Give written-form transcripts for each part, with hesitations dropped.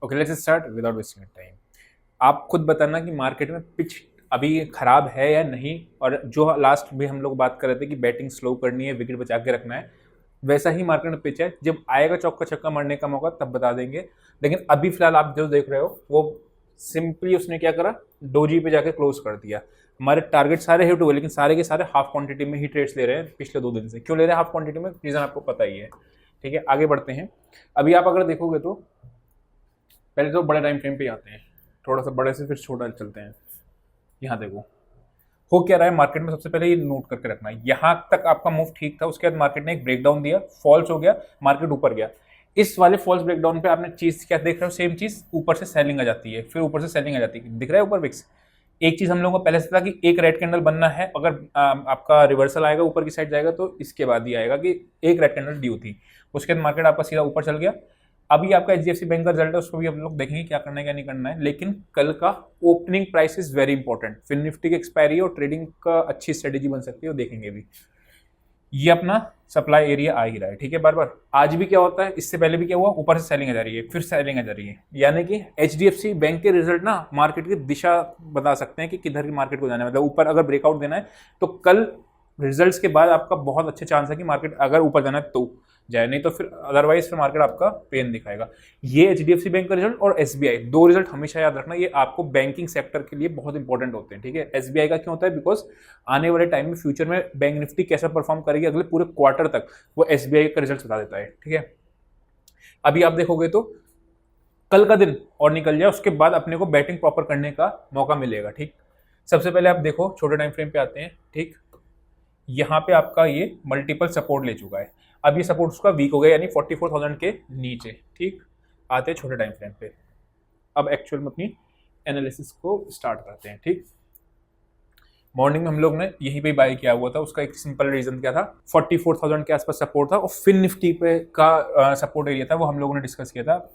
Okay, let's start without wasting time. आप खुद बताना कि मार्केट में पिच अभी खराब है या नहीं। और जो लास्ट में हम लोग बात कर रहे थे कि बैटिंग स्लो करनी है, विकेट बचा के रखना है, वैसा ही मार्केट में पिच है। जब आएगा चौका छक्का मारने का मौका तब बता देंगे। लेकिन अभी फिलहाल आप जो देख रहे हो वो सिंपली उसने क्या करा, डोजी पे जाके क्लोज कर दिया। हमारे टारगेट सारे हिट हुए, लेकिन सारे के सारे हाफ क्वांटिटी में ही ट्रेड्स ले रहे हैं पिछले 2 दिन से। क्यों ले रहे हैं हाफ क्वांटिटी में, रीजन आपको पता ही है। ठीक है, आगे बढ़ते हैं। अभी आप अगर देखोगे तो पहले तो बड़े टाइम फ्रेम पे आते हैं, थोड़ा सा बड़े से फिर छोटा चलते हैं। यहाँ देखो हो क्या रहा है मार्केट में। सबसे पहले ये नोट करके रखना है, यहाँ तक आपका मूव ठीक था, उसके बाद मार्केट ने एक ब्रेकडाउन दिया, फॉल्स हो गया, मार्केट ऊपर गया। इस वाले फॉल्स ब्रेकडाउन पे आपने चीज क्या देख रहे हो, सेम चीज ऊपर से सेलिंग आ जाती है, फिर ऊपर से सेलिंग आ जाती है। दिख रहा है ऊपर विक्स। एक चीज हम लोगों को पहले से था कि एक रेड कैंडल बनना है। अगर आपका रिवर्सल आएगा ऊपर की साइड जाएगा तो इसके बाद ही आएगा कि एक रेड कैंडल ड्यू थी। उसके बाद मार्केट आपका सीधा ऊपर चल गया। अभी आपका एचडीएफसी बैंक का रिजल्ट है, उसको भी हम लोग देखेंगे क्या करना है क्या नहीं करना है। लेकिन कल का opening price is very important. फिर निफ्टी की एक्सपायरी और ट्रेडिंग का अच्छी स्ट्रेटेजी बन सकती है, वो देखेंगे भी। ये अपना सप्लाई एरिया आ ही रहा है, ठीक है। बार बार आज भी क्या होता है, इससे पहले भी क्या हुआ, ऊपर से सेलिंग आ जा रही है, फिर सेलिंग आ जा रही है। यानी कि एचडीएफसी बैंक के रिजल्ट ना मार्केट की दिशा बता सकते हैं कि किधर की मार्केट को जाना है। मतलब ऊपर अगर ब्रेकआउट देना है तो कल रिजल्ट्स के बाद आपका बहुत अच्छे चांस है कि मार्केट अगर ऊपर जाना है तो जाए, नहीं तो फिर अदरवाइज फिर मार्केट आपका पेन दिखाएगा। ये एचडीएफसी बैंक का रिजल्ट और एसबीआई, दो रिजल्ट हमेशा याद रखना, ये आपको बैंकिंग सेक्टर के लिए बहुत इंपॉर्टेंट होते हैं, ठीक है। एसबीआई का क्यों होता है, बिकॉज आने वाले टाइम में फ्यूचर में बैंक निफ्टी कैसा परफॉर्म करेगी अगले पूरे क्वार्टर तक, वो एसबीआई का रिजल्ट बता देता है, ठीक है। अभी आप देखोगे तो कल का दिन और निकल जाए, उसके बाद अपने को बैटिंग प्रॉपर करने का मौका मिलेगा, ठीक। सबसे पहले आप देखो छोटे टाइम फ्रेम पे आते हैं, ठीक। यहाँ पे आपका ये मल्टीपल सपोर्ट ले चुका है। अब ये सपोर्ट उसका वीक हो गया, यानी 44,000 के नीचे, ठीक। आते हैं छोटे टाइम फ्रेम पे। अब एक्चुअल में अपनी एनालिसिस को स्टार्ट करते हैं, ठीक। मॉर्निंग में हम लोग ने यहीं पे बाय किया हुआ था, उसका एक सिंपल रीजन क्या था, 44,000 के आसपास सपोर्ट था और फिर निफ्टी पे का सपोर्ट एरिया था, वो हम लोगों ने डिस्कस किया था,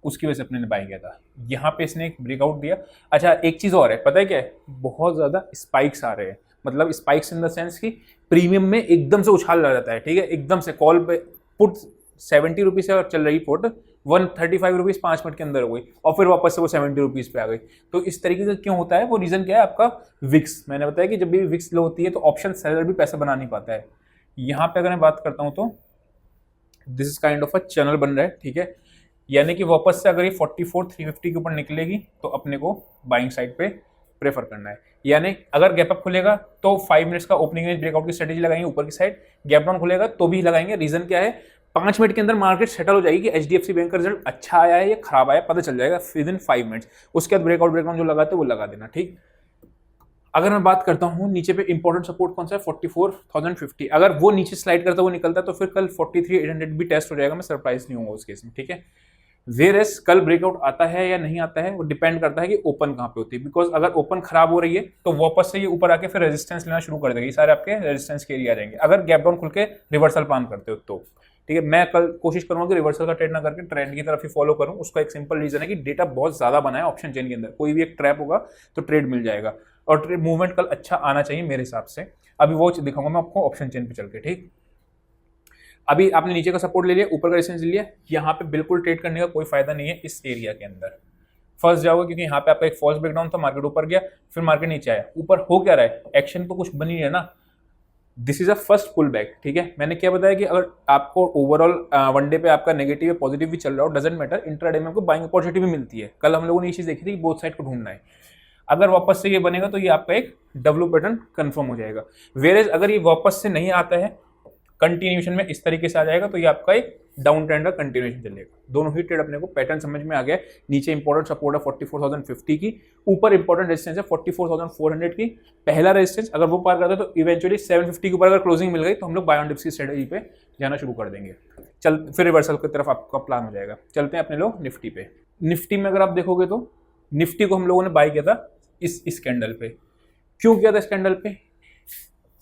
उसकी वजह से अपने ने बाय किया था। यहाँ पे इसने एक ब्रेकआउट दिया। अच्छा एक चीज और है, पता है क्या है, बहुत ज्यादा स्पाइक्स आ रहे हैं। मतलब स्पाइक्स इन द सेंस की प्रीमियम में एकदम से उछाल आ जाता है, ठीक है। एकदम से कॉल पे पुट 70 रुपीज से चल रही पुट 135 रुपीज 5 मिनट के अंदर हो गई और फिर वापस से वो 70 रुपीज पे आ गई। तो इस तरीके से क्यों होता है, वो रीजन क्या है, आपका विक्स। मैंने बताया कि जब भी विक्स लो होती है तो ऑप्शन सेलर भी पैसा बना नहीं पाता है। यहाँ पे अगर मैं बात करता हूँ तो this is kind of a channel बन रहा है, ठीक है। यानी कि वापस से अगर ये 44,350 के ऊपर निकलेगी तो अपने को बाइंग साइड पे प्रेफर करना है। यानी अगर गैप अप खुलेगा तो 5 मिनट्स का ओपनिंग रेंज ब्रेकआउट की स्ट्रेटेजी लगाएंगे ऊपर की साइड, गैप डाउन खुलेगा तो भी लगाएंगे। रीजन क्या है, 5 मिनट के अंदर मार्केट सेटल हो जाएगी कि एचडीएफसी बैंक का रिजल्ट अच्छा आया है या खराब आया, पता चल जाएगा विद इन 5 मिनट्स। उसके बाद ब्रेकआउट ब्रेकडाउन जो लगाते वो लगा देना, ठीक। अगर मैं बात करता हूँ नीचे पे इंपॉर्टेंट सपोर्ट कौन सा है, 44,050। अगर वो नीचे स्लाइड करता हुआ निकलता है तो फिर कल 43,800 भी टेस्ट हो जाएगा, मैं सरप्राइज नहीं होऊंगा उस केस में, ठीक है। वेरएस कल ब्रेकआउट आता है या नहीं आता है वो डिपेंड करता है कि ओपन कहाँ पे होती है। बिकॉज अगर ओपन खराब हो रही है तो वापस से ये ऊपर आके फिर रेजिस्टेंस लेना शुरू कर देगा, ये सारे आपके रेजिस्टेंस के एरिया आ जाएंगे अगर गैप डाउन खुल के रिवर्सल प्लान करते हो तो, ठीक है। मैं कल कोशिश करूंगा कि रिवर्सल का ट्रेड ना करके ट्रेंड की तरफ ही फॉलो करूं। उसका एक सिंपल रीजन है कि डेटा बहुत ज्यादा बना है ऑप्शन चेन के अंदर, कोई भी एक ट्रैप होगा तो ट्रेड मिल जाएगा और ट्रेड मूवमेंट कल अच्छा आना चाहिए मेरे हिसाब से। अभी वो दिखाऊंगा मैं आपको ऑप्शन चेन पे चल के, ठीक। अभी आपने नीचे का सपोर्ट ले लिया, ऊपर का रेजिस्टेंस ले लिया, यहाँ पे बिल्कुल ट्रेड करने का कोई फायदा नहीं है इस एरिया के अंदर। फर्स्ट जाओगे क्योंकि यहाँ पे आपका एक फॉल्स ब्रेकडाउन था, मार्केट ऊपर गया, फिर मार्केट नीचे आया। ऊपर हो क्या रहा है, एक्शन तो कुछ बनी है ना, this is a first pull back, ठीक है। मैंने क्या बताया कि अगर आपको ओवरऑल वनडे पे आपका नेगेटिव या पॉजिटिव भी चल रहा हो, डजेंट मैटर, इंट्राडे में आपको बाइंग अपॉर्चुनिटी भी मिलती है। कल हम लोगों ने ये चीज देखी थी कि बोथ साइड को ढूंढना है। अगर वापस से ये बनेगा तो ये आपका एक डब्ल्यू पैटर्न कंफर्म हो जाएगा। वेरेज अगर ये वापस से नहीं आता है कंटिन्यूएशन में इस तरीके से आ जाएगा तो ये आपका एक डाउन ट्रेंड का कंटिन्यूएशन चलेगा। दोनों ही ट्रेड अपने को पैटर्न समझ में आ गया। नीचे इंपॉर्टेंट सपोर्ट है 44,050 की, ऊपर इंपॉर्टेंट रेजिस्टेंस है 44,400 की। पहला रेजिस्टेंस अगर वो पार करता है तो इवेंचुअली 750 के ऊपर अगर क्लोजिंग मिल गई तो हम लोग बाय ऑन डिप्स की स्ट्रेटेजी पे जाना शुरू कर देंगे। चल फिर रिवर्सल की तरफ आपका प्लान हो जाएगा। चलते हैं अपने लोग निफ्टी पे। निफ्टी में अगर आप देखोगे तो निफ्टी को हम लोगों ने बाय किया था इस कैंडल पे। क्यों किया था इस कैंडल पे,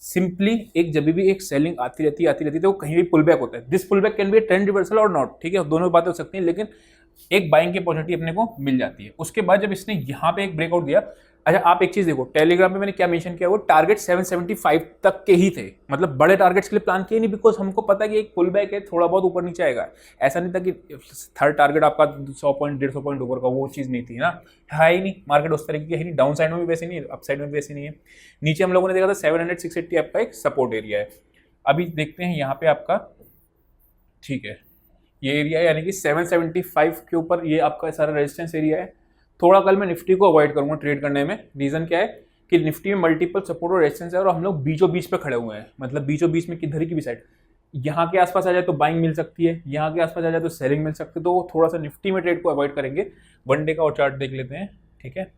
सिंपली एक जब भी एक सेलिंग आती रहती है तो कहीं भी पुल बैक होता है। This pull back can be trend reversal और नॉट, ठीक है, दोनों बातें हो सकती हैं, लेकिन एक बाइंग की अपॉर्चुनिटी अपने को मिल जाती है। उसके बाद जब इसने यहाँ पे एक ब्रेकआउट दिया, अच्छा आप एक चीज देखो, टेलीग्राम पे मैंने क्या मेंशन किया, वो टारगेट 775 तक के ही थे, मतलब बड़े टारगेट्स के लिए प्लान किए नहीं, बिकॉज हमको पता है कि एक पुल बैक है, थोड़ा बहुत ऊपर नीचे आएगा। ऐसा नहीं था कि थर्ड टारगेट आपका 100 पॉइंट 150 पॉइंट ऊपर का, वो चीज़ नहीं थी ना, है ही नहीं, मार्केट उस तरीके की है नहीं, डाउन साइड में भी वैसे नहीं है, अप साइड में भी वैसे नहीं है। नीचे हम लोगों ने देखा था 700 680 आपका एक सपोर्ट एरिया है। अभी देखते हैं यहाँ पे आपका, ठीक है ये एरिया है, यानी कि 775 के ऊपर ये आपका सारा रेजिस्टेंस एरिया है। थोड़ा कल मैं निफ्टी को अवॉइड करूंगा ट्रेड करने में, रीजन क्या है कि निफ्टी में मल्टीपल सपोर्ट और रेजिस्टेंस है, और हम लोग बीचों बीच पे खड़े हुए हैं, मतलब बीचों बीच में किधर की भी साइड, यहाँ के आसपास आ जाए तो बाइंग मिल सकती है, यहाँ के आसपास आ जाए तो सेलिंग मिल सकती है, तो थोड़ा सा निफ्टी में ट्रेड को अवॉइड करेंगे। वन डे का और चार्ट देख लेते हैं, ठीक है।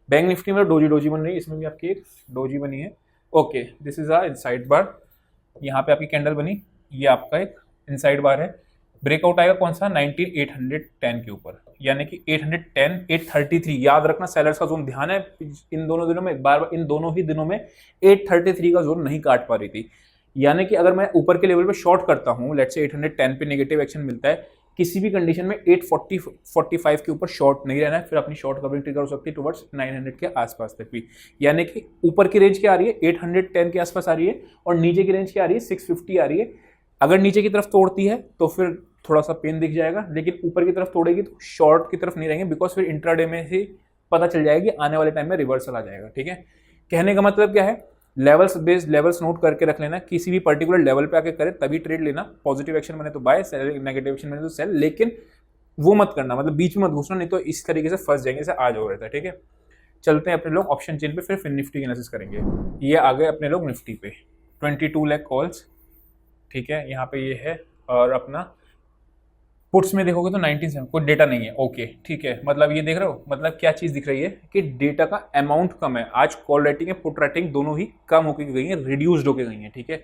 बैंक निफ्टी में डोजी डोजी बन रही है, इसमें भी आपकी एक डोजी बनी है। Okay, this is a inside bar, यहाँ पे आपकी कैंडल बनी, ये आपका एक इनसाइड बार है। ब्रेकआउट आएगा कौन सा, 19810 के ऊपर, यानी कि 810 833, याद रखना सेलर्स का जोन, ध्यान है इन दोनों दिनों में, बार बार इन दोनों ही दिनों में 833 का जोन नहीं काट पा रही थी। यानी कि अगर मैं ऊपर के लेवल पे शॉर्ट करता हूँ, लेट्स से 810 पे नेगेटिव एक्शन मिलता है, किसी भी कंडीशन में 845 के ऊपर शॉर्ट नहीं रहना है, फिर अपनी शॉर्ट कवरिंग ट्रिगर हो सकती है टुवर्ड्स 900 के आसपास तक भी। यानी कि ऊपर की रेंज क्या आ रही है, 810 के आसपास आ रही है, और नीचे की रेंज क्या आ रही है, 650 आ रही है। अगर नीचे की तरफ तोड़ती है तो फिर थोड़ा सा पेन दिख जाएगा, लेकिन ऊपर की तरफ तोड़ेगी तो शॉर्ट की तरफ नहीं रहेंगे, बिकॉज फिर इंट्राडे में ही पता चल जाएगा कि आने वाले टाइम में रिवर्सल आ जाएगा, ठीक है। कहने का मतलब क्या है, लेवल्स बेस्ड लेवल्स नोट करके रख लेना, किसी भी पर्टिकुलर लेवल पे आके करे तभी ट्रेड लेना, पॉजिटिव एक्शन बने तो बाय, नेगेटिव एक्शन बने तो सेल, लेकिन वो मत करना, मतलब बीच में मत घुसना, नहीं तो इस तरीके से फंस जाएंगे, जैसे आज हो रहा था, ठीक है। चलते हैं अपने लोग ऑप्शन चेन पे, फिर निफ्टी की एनालिसिस करेंगे। ये आ गए अपने लोग निफ्टी पे 22 लाख कॉल्स, ठीक है, यहाँ पे ये है। और अपना पुट्स में देखोगे तो 19 कोई डेटा नहीं है, ओके ठीक है, मतलब ये देख रहे हो, मतलब क्या चीज दिख रही है कि डेटा का अमाउंट कम है। आज कॉल राइटिंग है, पुट राइटिंग दोनों ही कम होकर गई है, रिड्यूस्ड होकर गई है, ठीक है।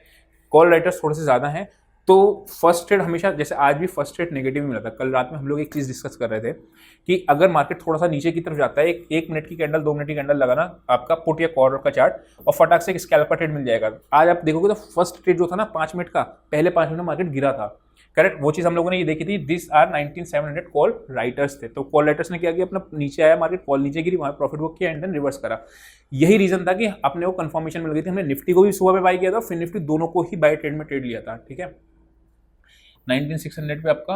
कॉल राइटर्स थोड़े से ज्यादा हैं, तो फर्स्ट ट्रेड हमेशा, जैसे आज भी फर्स्ट ट्रेड नेगेटिव मिला था। कल रात में हम लोग एक चीज डिस्कस कर रहे थे कि अगर मार्केट थोड़ा सा नीचे की तरफ जाता है, एक मिनट की कैंडल 2 मिनट की कैंडल लगाना आपका पुट या कॉल का चार्ट, और फटाक से एक स्कैल्प का ट्रेड मिल जाएगा। आज आप देखोगे तो फर्स्ट ट्रेड जो था ना 5 मिनट का, पहले 5 मिनट में मार्केट गिरा था, करेक्ट। वो चीज हम लोगों ने ये देखी थी, दिस आर 19700 कॉल राइटर्स थे, तो कॉल राइटर्स ने क्या किया, अपना नीचे आया मार्केट, कॉल नीचे गिरी, वहां प्रॉफिट बुक किया एंड देन रिवर्स करा। यही रीजन था कि अपने को कंफर्मेशन मिल गई थी, हमने निफ्टी को भी सुबह में बाय किया था, फिर निफ्टी दोनों को ही बाय ट्रेड में ट्रेड लिया था, ठीक है। 19600 पे आपका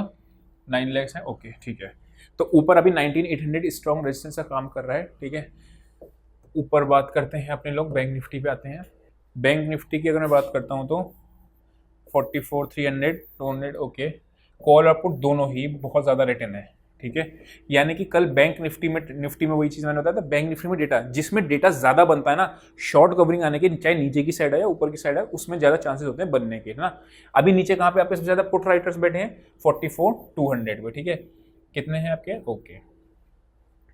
9 लाख है, ओके ठीक है। तो ऊपर अभी 19800 स्ट्रॉन्ग रेजिस्टेंस का काम कर रहा है, ठीक है। ऊपर बात करते हैं अपने लोग, बैंक निफ्टी पे आते हैं। बैंक निफ्टी की अगर मैं बात करता हूँ तो 44 300 200, ओके। कॉल और पुट दोनों ही बहुत ज़्यादा रिटर्न है, ठीक है। यानी कि कल बैंक निफ्टी में वही चीज़ मैंने बताया था, बैंक निफ्टी में डेटा, जिसमें डेटा ज़्यादा बनता है ना, शॉर्ट कवरिंग आने के, चाहे नीचे की साइड है या ऊपर की साइड है, उसमें ज़्यादा चांसेस होते हैं बनने के, है ना। अभी नीचे कहाँ पे आपके सबसे ज़्यादा पुट राइटर्स बैठे हैं, 44 200 पे, ठीक है। कितने हैं आपके, ओके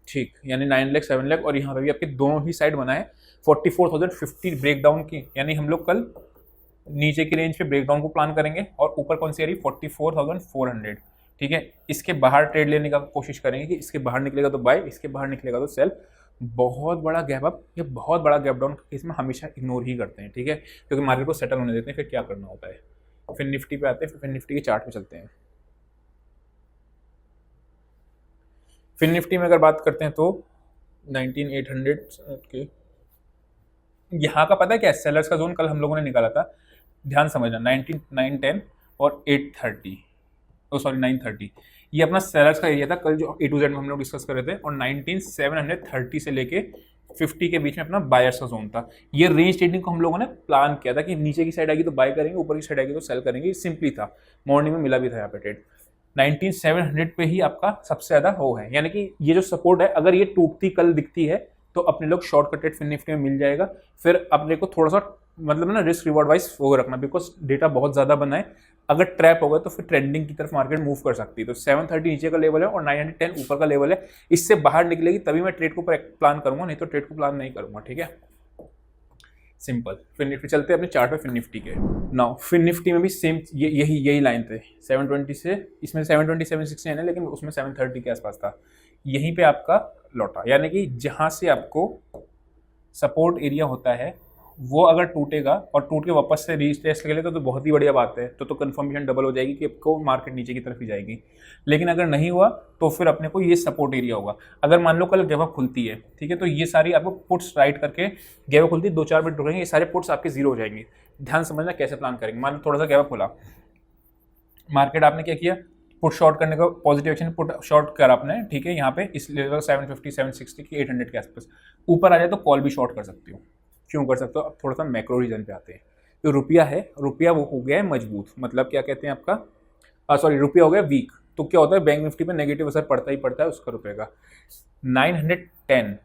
ठीक, यानी 9 लाख 7 लाख, और यहाँ पे भी आपके दोनों ही साइड बना है 44,050 ब्रेकडाउन की, यानी हम लोग कल नीचे की रेंज पे ब्रेकडाउन को प्लान करेंगे, और ऊपर कौन सी आ रही 44,400, ठीक है। इसके बाहर ट्रेड लेने का कोशिश करेंगे कि इसके बाहर निकलेगा तो बाय, इसके बाहर निकलेगा तो सेल। बहुत बड़ा गैप अप या बहुत बड़ा गैप डाउन इसमें हमेशा इग्नोर ही करते हैं, ठीक है, क्योंकि मार्केट को सेटल होने देते हैं, फिर क्या करना होता है। फिर निफ्टी पे आते हैं, फिर निफ्टी के चार्ट पे चलते हैं। फिर निफ्टी में अगर बात करते हैं तो 19800 के यहाँ का पता है क्या, सेलर्स का जोन कल हम लोगों ने निकाला था, ध्यान समझना, 910 और 830, सॉरी 930, ये अपना सेलर्स का एरिया था कल जो A to Z में हम लोग डिस्कस कर रहे थे, और 19730 से लेके 50 के बीच में अपना बायर्स का जोन था। ये रेंज ट्रेडिंग को हम लोगों ने प्लान किया था कि नीचे की साइड आएगी तो बाय करेंगे, ऊपर की साइड आएगी तो सेल करेंगे, सिंपली था। मॉर्निंग में मिला भी था यहाँ पे ट्रेड 19700 पे ही आपका सबसे ज्यादा हो है, यानी कि ये जो सपोर्ट है, अगर ये टूटती कल दिखती है तो अपने लोग शॉर्ट कटेड फिर निफ्टी में मिल जाएगा। फिर अपने को थोड़ा सा मतलब ना रिस्क रिवॉर्ड वाइज वो रखना, बिकॉज डेटा बहुत ज़्यादा बना है, अगर ट्रैप हो गया तो फिर ट्रेंडिंग की तरफ मार्केट मूव कर सकती है। तो 730 नीचे का लेवल है और 910 ऊपर का लेवल है, इससे बाहर निकलेगी तभी मैं ट्रेड को प्लान करूंगा, नहीं तो ट्रेड को प्लान नहीं करूंगा, ठीक है, सिंपल। फिर निफ्टी चलते हैं अपने चार्ट पे, फिर निफ्टी के नाउ फिर निफ्टी में भी सेम यही लाइन थे 720 से, इसमें 720 760 है लेकिन उसमें 730 के आसपास था, यहीं पे आपका लौटा, यानी कि जहां से आपको सपोर्ट एरिया होता है वो अगर टूटेगा और टूट के वापस से रीटेस्ट के लिए तो बहुत ही बढ़िया बात है, तो कंफर्मेशन डबल हो जाएगी कि आपको मार्केट नीचे की तरफ ही जाएगी। लेकिन अगर नहीं हुआ तो फिर अपने को ये सपोर्ट एरिया होगा। अगर मान लो कल गैप खुलती है, ठीक है, तो ये सारी आपको पुट्स राइट करके गैप खुलती है 2-4 मिनट रुकेंगे, ये सारे पुट्स आपके जीरो हो जाएंगे। ध्यान समझना कैसे प्लान करेंगे। मान लो थोड़ा सा गैप खुला, मार्केट आपने क्या किया, पुट शॉर्ट करने का पॉजिटिव एक्शन पुट शॉर्ट करा आपने, ठीक है, यहाँ पे इस लेवल 750 760 की 800 के आसपास ऊपर आ जाए तो कॉल भी शॉर्ट कर सकते हो। क्यों कर सकते हो? अब थोड़ा सा मैक्रो रीजन पे आते हैं। तो रुपया है, रुपया वो हो गया है मजबूत, मतलब क्या कहते हैं आपका, सॉरी रुपया हो गया वीक, तो क्या होता है बैंक निफ्टी पे नेगेटिव असर पड़ता ही पड़ता है उसका रुपये का। 910,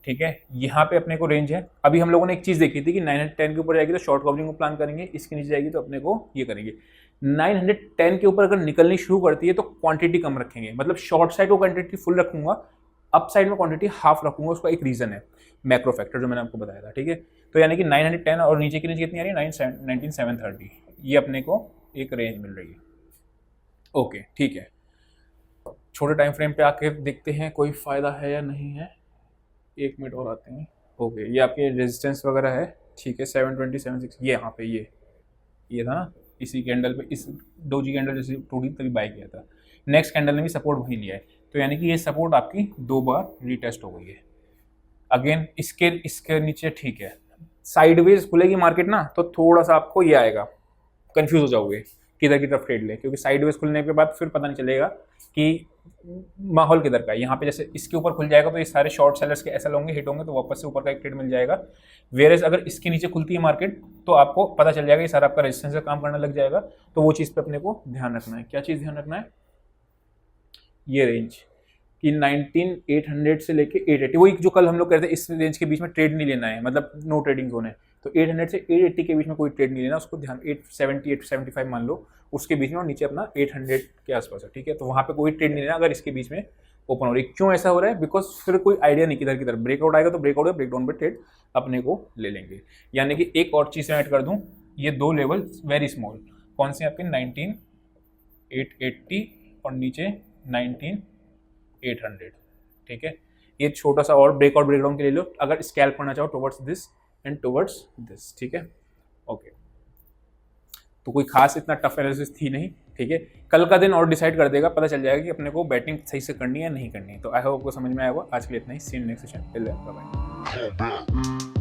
ठीक है, यहाँ पे अपने को रेंज है। अभी हम लोगों ने एक चीज़ देखी थी कि 910 के ऊपर जाएगी तो शॉर्ट कवरिंग को प्लान करेंगे, इसके नीचे जाएगी तो अपने को ये करेंगे। 910 के ऊपर अगर निकलनी शुरू करती है तो क्वांटिटी कम रखेंगे, मतलब शॉर्ट साइड को क्वांटिटी फुल रखूंगा, अप साइड में क्वांटिटी हाफ रखूंगा। उसका एक रीजन है, मैक्रो फैक्टर जो मैंने आपको बताया था, ठीक है। तो यानी कि 910 और नीचे की नीचे कितनी आ रही है 19730, ये अपने को एक रेंज मिल रही है। ओके ठीक है, छोटे टाइम फ्रेम पे आके देखते हैं कोई फायदा है या नहीं है। 1 मिनट और आते हैं। ओके, ये आपके रेजिस्टेंस वगैरह है, ठीक है, 720 76 ये यहाँ पे ये था ना, इसी कैंडल पे, इस डोजी कैंडल जैसे टूटी तभी बाय किया था। नेक्स्ट कैंडल ने भी सपोर्ट वहीं लिया है, तो यानी कि ये सपोर्ट आपकी 2 बार रीटेस्ट हो गई है। अगेन इसके नीचे, ठीक है, साइडवेज खुलेगी मार्केट ना तो थोड़ा सा आपको ये आएगा, कंफ्यूज हो जाओगे किधर की तरफ ट्रेड ले, क्योंकि साइडवेज खुलने के बाद फिर पता नहीं चलेगा कि माहौल किधर का है। यहाँ पे जैसे इसके ऊपर खुल जाएगा तो ये सारे शॉर्ट सेलर्स के ऐसा होंगे, हिट होंगे तो वापस से ऊपर का एक ट्रेड मिल जाएगा। वेरेज अगर इसके नीचे खुलती है मार्केट तो आपको पता चल जाएगा ये सारा आपका रेजिस्टेंस का काम करने लग जाएगा। तो वो चीज़ पे अपने को ध्यान रखना है। क्या चीज़ ध्यान रखना है? ये रेंज कि 19800 से लेके 880, वही जो कल हम लोग कहते हैं इस रेंज के बीच में ट्रेड नहीं लेना है, मतलब नो ट्रेडिंग जोन है। तो 800 से 880 के बीच में कोई ट्रेड नहीं लेना, उसको ध्यान 870 875 मान लो उसके बीच में, और नीचे अपना 800 के आसपास है, ठीक है। तो वहाँ पे कोई ट्रेड नहीं लेना अगर इसके बीच में ओपन हो रही है। क्यों ऐसा हो रहा है? बिकॉज फिर कोई आइडिया नहीं किधर किधर ब्रेकआउट आएगा तो ब्रेकआउट या ब्रेकडाउन पर ट्रेड अपने को ले लेंगे। यानी कि एक और चीज़ ऐड कर दूँ, ये 2 लेवल वेरी स्मॉल कौन से आपके 19880 और नीचे 19800, ठीक है। ये छोटा सा और ब्रेकआउट ब्रेकडाउन के ले लो अगर स्कैल्प करना चाहो towards this and towards this, ठीक है। ओके, तो कोई खास इतना टफ एनालिसिस थी नहीं, ठीक है। कल का दिन और डिसाइड कर देगा, पता चल जाएगा कि अपने को बैटिंग सही से करनी है नहीं करनी है। तो आई होप आपको समझ में आया होगा। आज के लिए इतना ही, see you next session, bye bye.